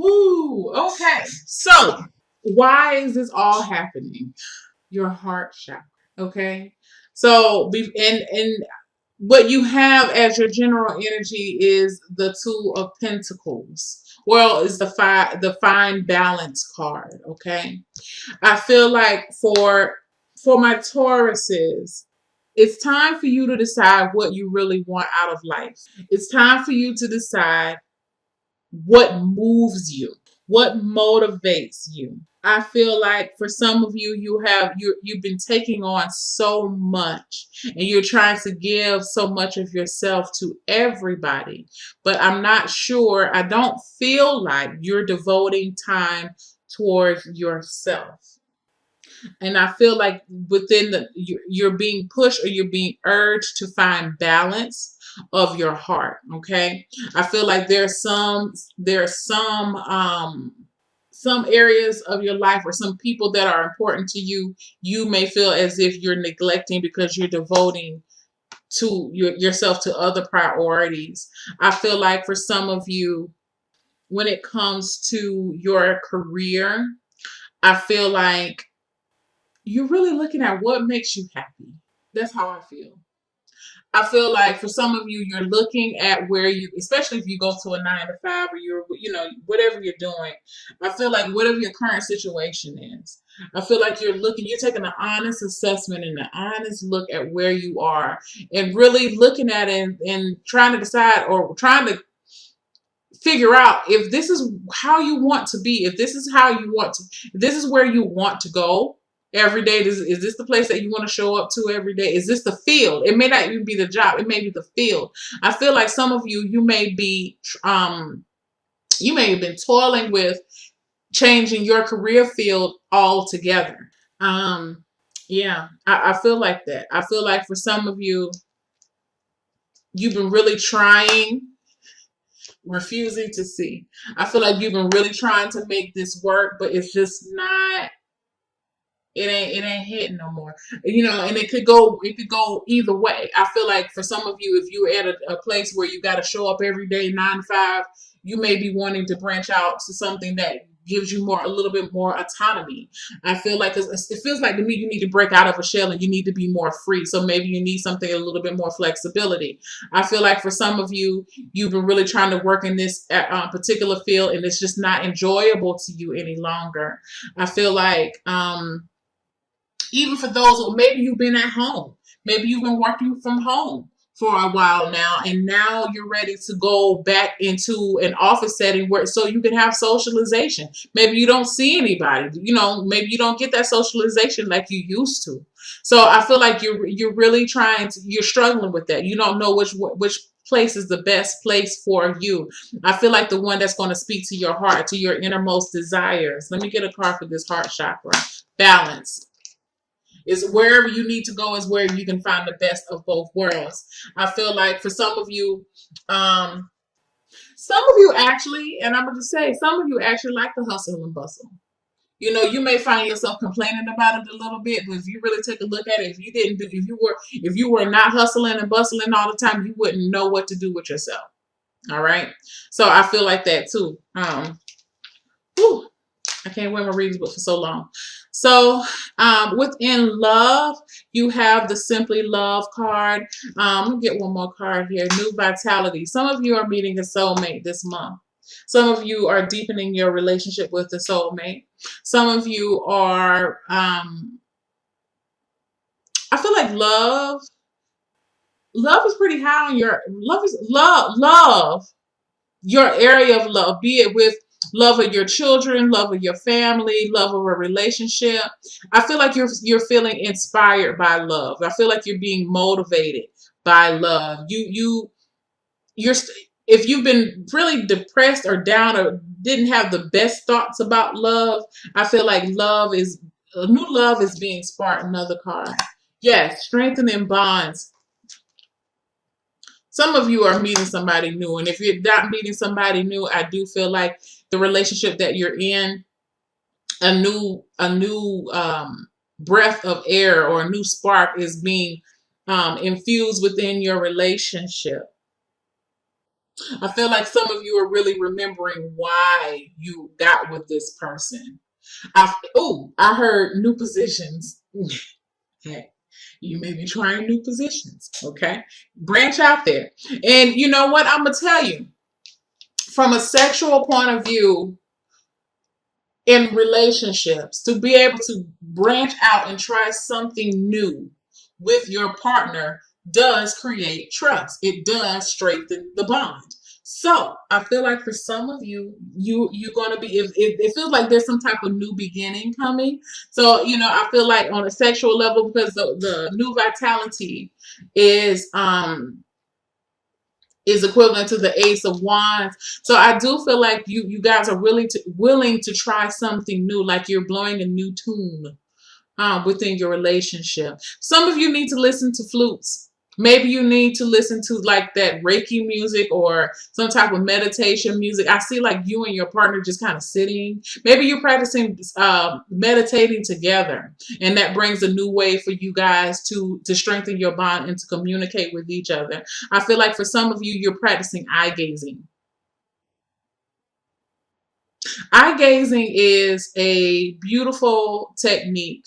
Woo. Okay. So, why is this all happening? Your heart chakra. Okay. So, and what you have as your general energy is the Two of Pentacles. Well, is the fine balance card. Okay. I feel like for my Tauruses, it's time for you to decide what you really want out of life. It's time for you to decide what moves you, what motivates you. I feel like for some of you, you've been taking on so much and you're trying to give so much of yourself to everybody, but I'm not sure. I don't feel like you're devoting time towards yourself. And I feel like within you're being pushed or you're being urged to find balance of your heart. Okay. I feel like there's some areas of your life or some people that are important to you, you may feel as if you're neglecting because you're devoting yourself to other priorities. I feel like for some of you, when it comes to your career, I feel like you're really looking at what makes you happy. That's how I feel. I feel like for some of you, you're looking at where you, especially if you go to a 9 to 5 or whatever you're doing. I feel like whatever your current situation is, I feel like you're taking an honest assessment and an honest look at where you are and really looking at it and trying to decide or trying to figure out if this is how you want to be, if this is how you want to, if this is where you want to go every day. Is this the place that you want to show up to every day? Is this the field? It may not even be the job. It may be the field. I feel like some of you, you may have been toiling with changing your career field altogether. Yeah, I feel like that. I feel like for some of you, you've been really trying, refusing to see. I feel like you've been really trying to make this work, but it's just not. It ain't hitting no more. And it could go either way. I feel like for some of you, if you're at a place where you got to show up every day 9 to 5, you may be wanting to branch out to something that gives you a little bit more autonomy. I feel like 'cause it feels like to me you need to break out of a shell and you need to be more free. So maybe you need something a little bit more flexibility. I feel like for some of you, you've been really trying to work in this particular field and it's just not enjoyable to you any longer. I feel like even for those who maybe you've been at home, maybe you've been working from home for a while now, and now you're ready to go back into an office setting where so you can have socialization. Maybe you don't see anybody, maybe you don't get that socialization like you used to. So I feel like you're really you're struggling with that. You don't know which place is the best place for you. I feel like the one that's going to speak to your heart, to your innermost desires. Let me get a card for this heart chakra. Balance. Is wherever you need to go is where you can find the best of both worlds. I feel like for some of you actually, and I'm going to say, some of you actually like the hustle and bustle. You may find yourself complaining about it a little bit, but if you really take a look at it, if you were not hustling and bustling all the time, you wouldn't know what to do with yourself. All right. So I feel like that too. Whew, I can't wear my readings book for so long. So within love, you have the Simply Love card. Let me get one more card here. New Vitality. Some of you are meeting a soulmate this month. Some of you are deepening your relationship with the soulmate. Some of you are, I feel like love is pretty high on love, your area of love, be it with love of your children, love of your family, love of a relationship. I feel like you're feeling inspired by love. I feel like you're being motivated by love. You're if you've been really depressed or down or didn't have the best thoughts about love, I feel like new love is being sparked. Another card. Yes, strengthening bonds. Some of you are meeting somebody new, and if you're not meeting somebody new, I do feel like the relationship that you're in, a new breath of air or a new spark is being infused within your relationship. I feel like some of you are really remembering why you got with this person. I heard new positions. Hey, you may be trying new positions. Okay, branch out there. And you know what? I'm gonna tell you, from a sexual point of view, in relationships, to be able to branch out and try something new with your partner does create trust. It does strengthen the bond. So I feel like for some of you, you're gonna be, if it feels like there's some type of new beginning coming. So I feel like on a sexual level, because the new vitality is is equivalent to the Ace of Wands. So I do feel like you guys are really willing to try something new, like you're blowing a new tune within your relationship. Some of you need to listen to flutes. Maybe you need to listen to like that Reiki music or some type of meditation music. I see like you and your partner just kind of sitting. Maybe you're practicing meditating together, and that brings a new way for you guys to strengthen your bond and to communicate with each other. I feel like for some of you, you're practicing eye gazing. Eye gazing is a beautiful technique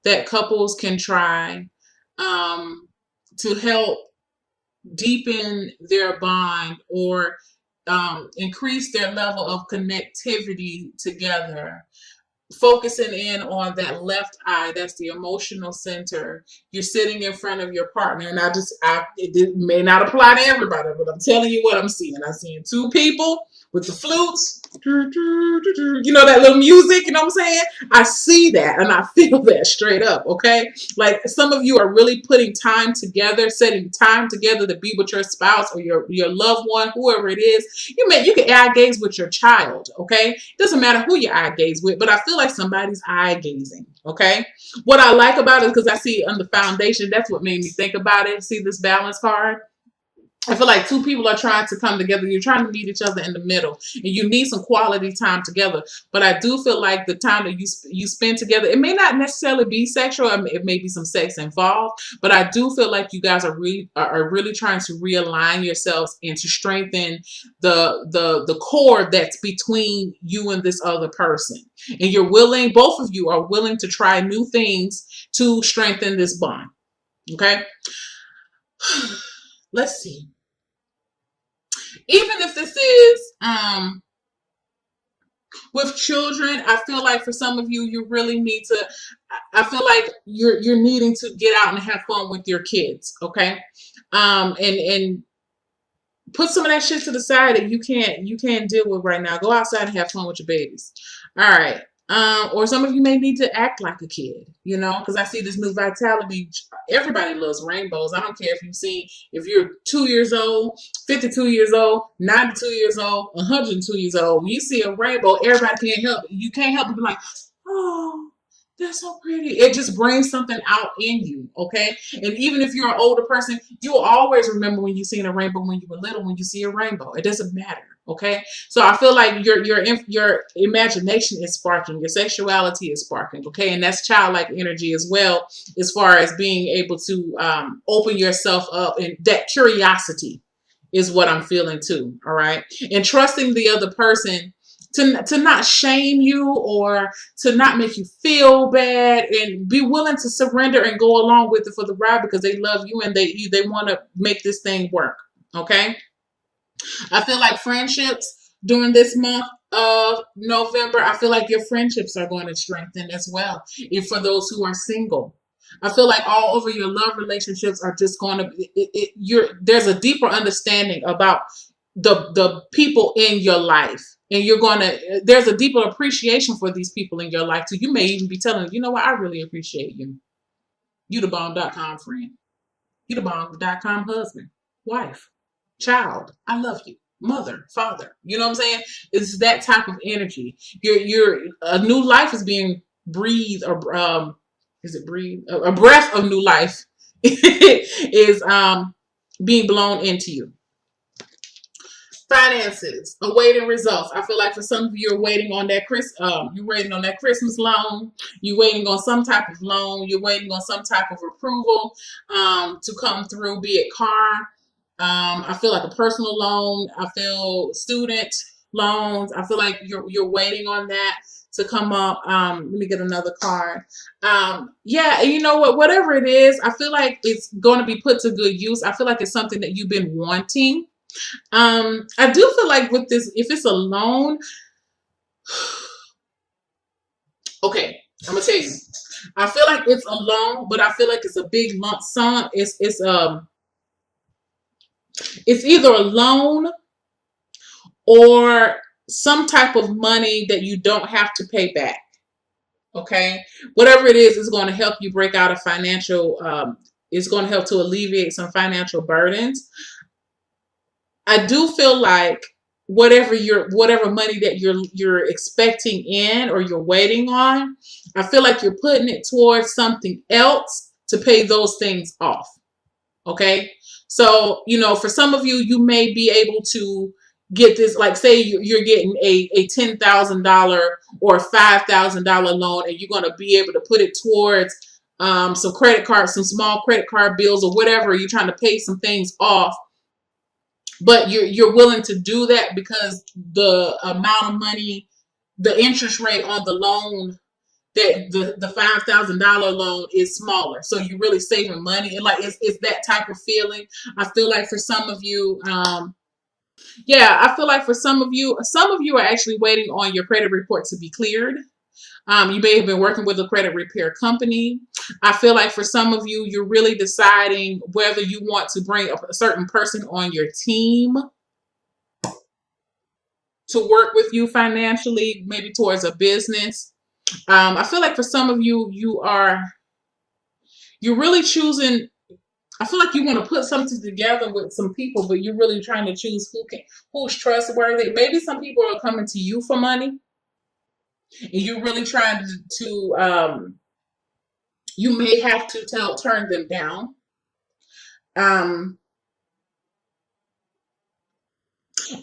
that couples can try to help deepen their bond or increase their level of connectivity together. Focusing in on that left eye, that's the emotional center. You're sitting in front of your partner, and it may not apply to everybody, but I'm telling you what I'm seeing. I'm seeing two people with the flutes, that little music, you know what I'm saying? I see that and I feel that straight up, okay? Like some of you are really putting time together, setting time together to be with your spouse or your loved one, whoever it is. You can eye gaze with your child, okay? It doesn't matter who you eye gaze with, but I feel like somebody's eye gazing, okay? What I like about it, because I see on the foundation, that's what made me think about it. See this balance card? I feel like two people are trying to come together. You're trying to meet each other in the middle, and you need some quality time together. But I do feel like the time that you spend together, it may not necessarily be sexual. It may be some sex involved. But I do feel like you guys are really trying to realign yourselves and to strengthen the cord that's between you and this other person. And both of you are willing to try new things to strengthen this bond. Okay. Let's see. Even if this is with children, I feel like for some of you, you really need to. I feel like you're needing to get out and have fun with your kids. Okay, and put some of that shit to the side that you can't deal with right now. Go outside and have fun with your babies. All right. Or some of you may need to act like a kid, because I see this new vitality. Everybody loves rainbows. I don't care if you're 2 years old, 52 years old, 92 years old, 102 years old. When you see a rainbow, everybody can't help it. You can't help but be like, oh, that's so pretty. It just brings something out in you, okay? And even if you're an older person, you'll always remember when you seen a rainbow when you were little. When you see a rainbow, it doesn't matter, okay? So I feel like your imagination is sparking, your sexuality is sparking, okay? And that's childlike energy as well, as far as being able to open yourself up, and that curiosity is what I'm feeling too, all right? And trusting the other person to not shame you or to not make you feel bad, and be willing to surrender and go along with it for the ride, because they love you and they want to make this thing work. Okay. I feel like friendships during this month of November, I feel like your friendships are going to strengthen as well. And for those who are single, I feel like all over your love relationships are just going to, there's a deeper understanding about the people in your life. And there's a deeper appreciation for these people in your life too. You may even be telling them, you know what, I really appreciate you. You the bomb.com friend. You the bomb.com husband, wife, child. I love you. Mother, father. You know what I'm saying? It's that type of energy. A new life is being breathed, or is it breathe? A breath of new life is being blown into you. Finances, awaiting results. I feel like for some of you, you're waiting on that you're waiting on that Christmas loan. You're waiting on some type of loan. You're waiting on some type of approval to come through, be it car, I feel like a personal loan. I feel student loans. I feel like you're waiting on that to come up. Let me get another card. Yeah, and you know what? Whatever it is, I feel like it's going to be put to good use. I feel like it's something that you've been wanting. I do feel like with this, if it's a loan, okay, I'm gonna tell you. I feel like it's a loan, but I feel like it's a big lump sum. It's either a loan or some type of money that you don't have to pay back. Okay, whatever it is going to help you break out of financial. It's going to help to alleviate some financial burdens. I do feel like whatever money that you're expecting in or you're waiting on, I feel like you're putting it towards something else to pay those things off. Okay. So, for some of you, you may be able to get this, like say you're getting a $10,000 or $5,000 loan, and you're going to be able to put it towards some credit cards, some small credit card bills or whatever. You're trying to pay some things off, but you're willing to do that because the amount of money, the interest rate on the loan, that the $5,000 loan is smaller, so you're really saving money, and like it's that type of feeling. I feel like for some of you, yeah, I feel like for some of you are actually waiting on your credit report to be cleared. You may have been working with a credit repair company. I feel like for some of you, you're really deciding whether you want to bring a certain person on your team to work with you financially, maybe towards a business. I feel like for some of you, you're really choosing. I feel like you want to put something together with some people, but you're really trying to choose who's trustworthy. Maybe some people are coming to you for money, and you're really trying to you may have to turn them down. Um,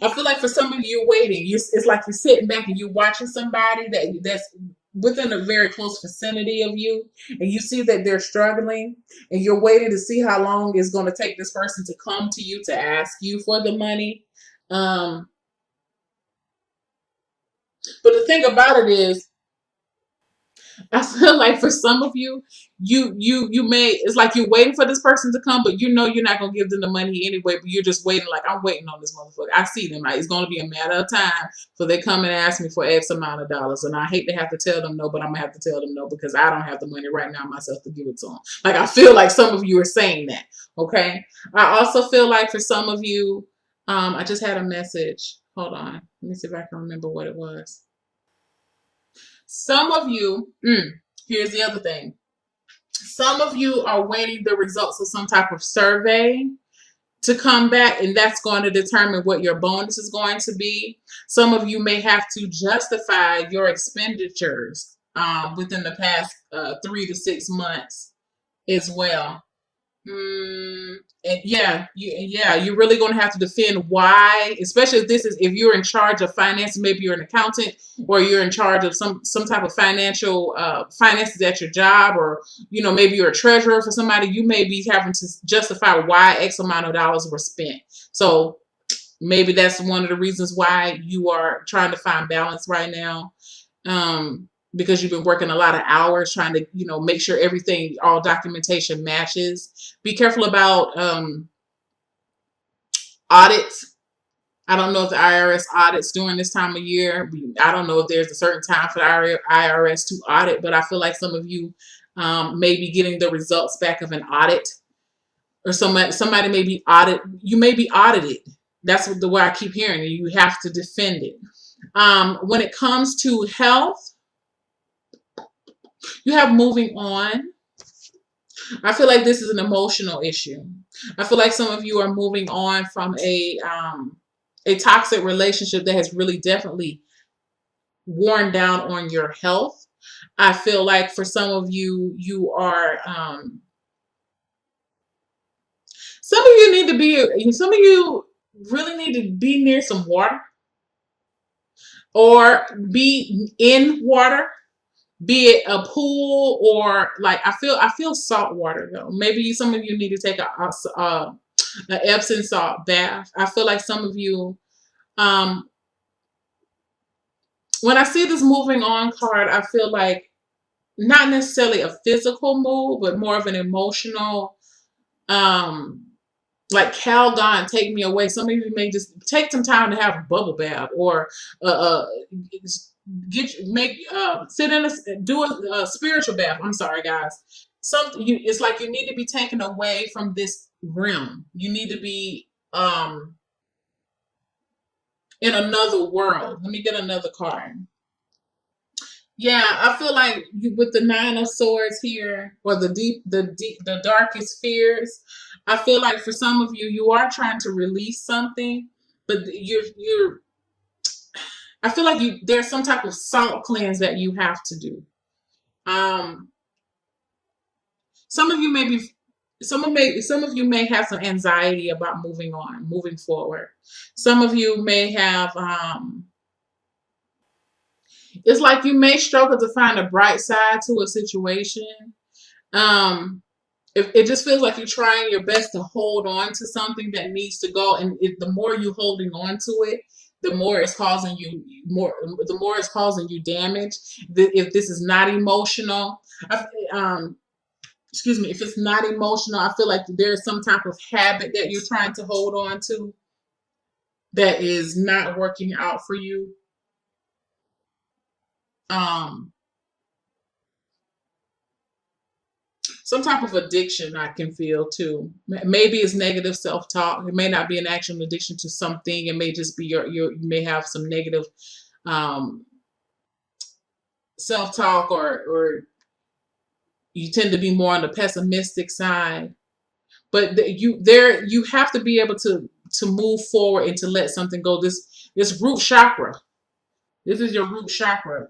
I feel like for some of you, you're waiting. It's like you're sitting back and you're watching somebody that's within a very close vicinity of you, and you see that they're struggling, and you're waiting to see how long it's going to take this person to come to you to ask you for the money. Um, but the thing about it is, I feel like for some of you, you may it's like you're waiting for this person to come, but you know you're not gonna give them the money anyway. But you're just waiting, like I'm waiting on this motherfucker. I see them, like it's gonna be a matter of time for they come and ask me for X amount of dollars, and I hate to have to tell them no, but I'm gonna have to tell them no because I don't have the money right now myself to give it to them. Like I feel like some of you are saying that. Okay, I also feel like for some of you, I just had a message. Hold on, let me see if I can remember what it was. Some of you, here's the other thing. Some of you are waiting the results of some type of survey to come back, and that's going to determine what your bonus is going to be. Some of you may have to justify your expenditures within the past 3 to 6 months as well. And you're really going to have to defend why, especially if you're in charge of finance. Maybe you're an accountant or you're in charge of some type of financial finances at your job, or maybe you're a treasurer for somebody. You may be having to justify why X amount of dollars were spent. So maybe that's one of the reasons why you are trying to find balance right now. Because you've been working a lot of hours trying to, make sure everything, all documentation matches. Be careful about audits. I don't know if the IRS audits during this time of year. I don't know if there's a certain time for the IRS to audit, but I feel like some of you may be getting the results back of an audit, or somebody may be audited. You may be audited. That's the way I keep hearing it. You have to defend it. When it comes to health, you have moving on. I feel like this is an emotional issue. I feel like some of you are moving on from a toxic relationship that has really definitely worn down on your health. I feel like for some of you, you are some of you really need to be near some water or be in water. Be it a pool or like I feel salt water though. Maybe some of you need to take a an Epsom salt bath. I feel like some of you, um, when I see this moving on card, I feel like not necessarily a physical move, but more of an emotional, um, like Calgon, take me away. Some of you may just take some time to have a bubble bath, or get make sit in a do a spiritual bath. I'm sorry, guys. Something you it's like you need to be taken away from this realm. You need to be in another world. Let me get another card. Yeah, I feel like with the Nine of Swords here, or the darkest fears. I feel like for some of you, you are trying to release something, but you're. I feel like there's some type of salt cleanse that you have to do. Um, some of you may be, some of you may have some anxiety about moving on, moving forward. Some of you may have. It's like you may struggle to find a bright side to a situation. Um, it just feels like you're trying your best to hold on to something that needs to go, and the more you holding on to it, the more it's causing you damage. If this is not emotional, excuse me, if it's not emotional, I feel like there's some type of habit that you're trying to hold on to that is not working out for you. Um, some type of addiction I can feel too. Maybe it's negative self-talk. It may not be an actual addiction to something. It may just be you may have some negative um, self-talk, or you tend to be more on the pessimistic side. But you have to be able to move forward and to let something go. This root chakra. This is your root chakra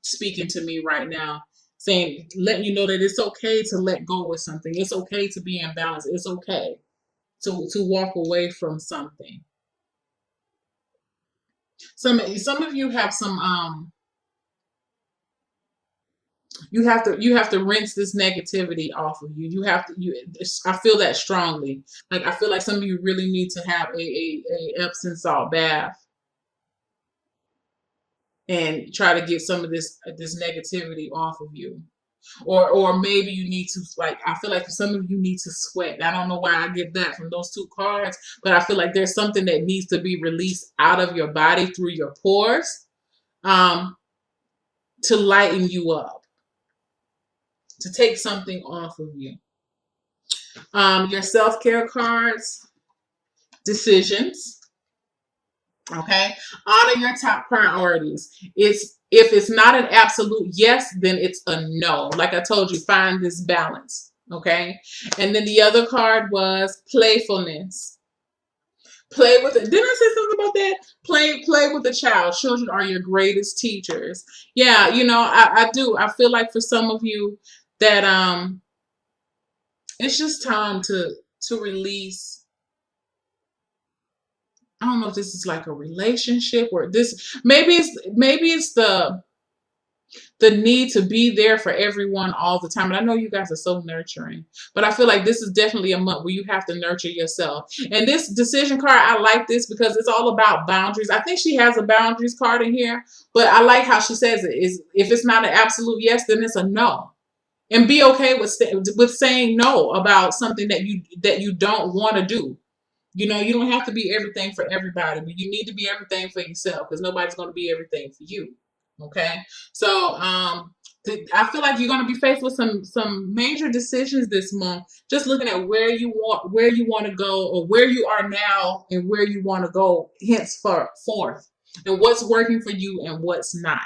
speaking to me right now, saying, letting you know that it's okay to let go with something. It's okay to be imbalanced. It's okay to walk away from something. Some of you have some you have to rinse this negativity off of you. You have to I feel that strongly. Like I feel like some of you really need to have a Epsom salt bath and try to get some of this negativity off of you. Or maybe you need to, like, I feel like some of you need to sweat. I don't know why I get that from those two cards, but I feel like there's something that needs to be released out of your body through your pores, um, to lighten you up, to take something off of you. Your self-care cards, decisions. Okay, honor your top priorities. If it's not an absolute yes, then it's a no. Like I told you, find this balance. Okay, and then the other card was playfulness. Play with it. Didn't I say something about that? Play with the child. Children are your greatest teachers. Yeah, I do. I feel like for some of you that it's just time to release. I don't know if this is like a relationship, or this maybe it's the need to be there for everyone all the time. And I know you guys are so nurturing, but I feel like this is definitely a month where you have to nurture yourself. And this decision card, I like this because it's all about boundaries. I think she has a boundaries card in here, but I like how she says it is, if it's not an absolute yes, then it's a no. And be okay with saying no about something that you don't want to do. You don't have to be everything for everybody, but you need to be everything for yourself, because nobody's going to be everything for you. Okay, so I feel like you're going to be faced with some major decisions this month. Just looking at where you want to go, or where you are now, and where you want to go henceforth, and what's working for you and what's not.